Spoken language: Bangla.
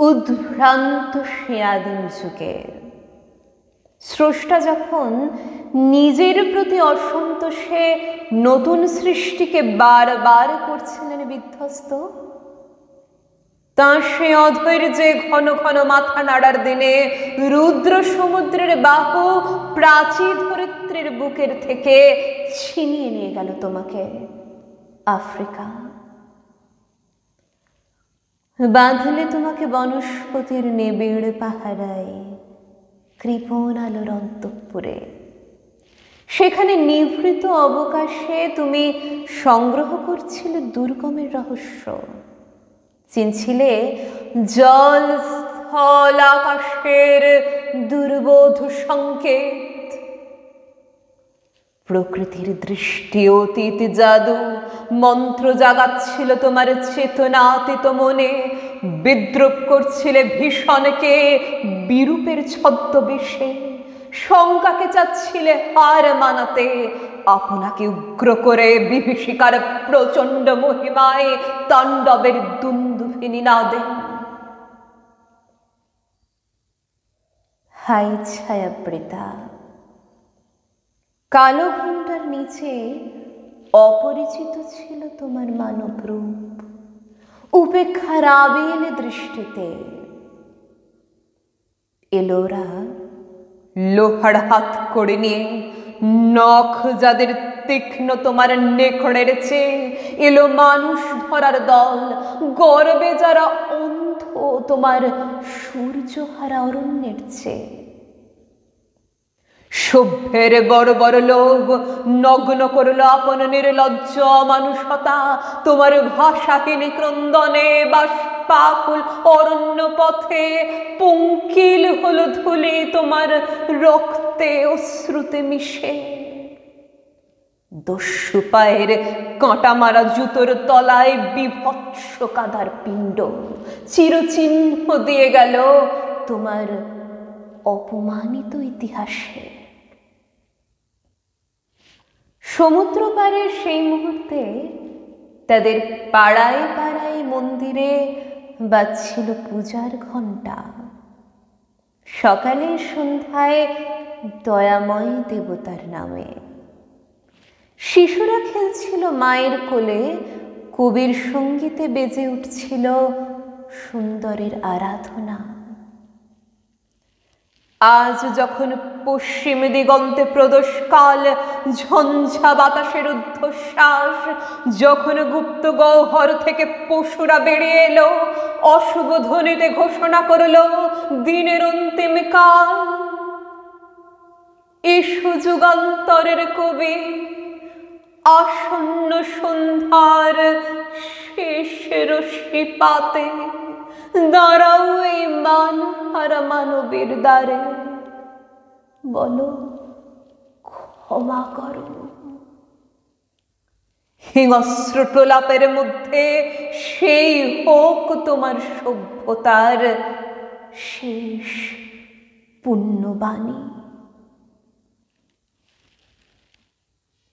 উদ্ভ্রান্ত সে আদিম যুগে স্রষ্টা যখন নিজের প্রতি অসন্তোষে নতুন সৃষ্টিকে বারবার করছিলেন বিধ্বস্ত, তাঁর সে অধৈর্যে ঘন ঘন মাথা নাড়ার দিনে রুদ্র সমুদ্রের বাহু প্রাচীর ধরিত্রীর বুকের থেকে ছিনিয়ে নিয়ে গেল তোমাকে আফ্রিকা। বাঁধলে তোমাকে বনস্পতির নিবিড় পাহারায় কৃপণ আলোর অন্তঃপুরে। সেখানে নিভৃত অবকাশে তুমি সংগ্রহ করছিলে দুর্গমের রহস্য, চিনছিলে জল স্থল আকাশের দুর্বোধ সংকেত। প্রকৃতির দৃষ্টি অতীত জাদু মন্ত্র জাগাচ্ছিল তোমার চেতনাতীত মনে। বিদ্রুপ করছিলে ভীষণকে বিরূপের ছদ্মবেশে, শঙ্কাকে চাচ্ছিলে হার মানাতে, আপনাকে উগ্র করে বিভীষিকার প্রচণ্ড মহিমায় তাণ্ডবের দুন্দুভিনী নাদে। হাই ছায়াবৃতা, কালো ঘণ্টার নিচে অপরিচিত ছিল তোমার মানব রূপ, উপেক্ষার আবিল দৃষ্টিতে। এলোরা লোহার হাত করে নিয়ে, নখ যাদের তীক্ষ্ণ তোমার নেকড়ের চেয়ে, এলো মানুষ ধরার দল, গর্বে যারা অন্ধ তোমার সূর্যহারা অরণ্যের চেয়ে। সভ্যের বড় বড় লোভ নগ্ন করল আপন নির্লজ্জ মানুষতা, তোমার ভাষাহীন ক্রন্দনে বাষ্পাকুল অরণ্য পথে পঙ্কিল হলো ধুলি তোমার রক্তে অশ্রুতে মিশে। দস্যু পায়ের কাঁটা মারা জুতোর তলায় বিভৎস কাদার পিণ্ড চিরচিহ্ন দিয়ে গেল তোমার অপমানিত ইতিহাসে। সমুদ্র পারে সেই মুহূর্তে তাদের পাড়ায় পাড়ায় মন্দিরে বাজছিল পূজার ঘণ্টা। সকালে সন্ধ্যায় দয়াময় দেবতার নামে শিশুরা খেলছিল মায়ের কোলে, কবির সঙ্গীতে বেজে উঠছিল সুন্দরের আরাধনা। আজ যখন পশ্চিম দিগন্তে প্রদোষকাল, ঝঞ্ঝা বাতাসের ঊর্ধ্বশ্বাস, যখন গুপ্ত গহ্বর থেকে পশুরা বেরিয়ে এলো, অশুভ ধ্বনিতে ঘোষণা করলো দিনের অন্তিম কাল। এসো যুগান্তরের কবি, আসন্ন সন্ধ্যার শেষ রশ্মি পাতে দাঁড়াও এই মানহারা মানবের দ্বারে, বলো ক্ষমা করো। হিংস্র প্রলাপের মধ্যে সেই হোক তোমার সভ্যতার শেষ পুণ্যবাণী।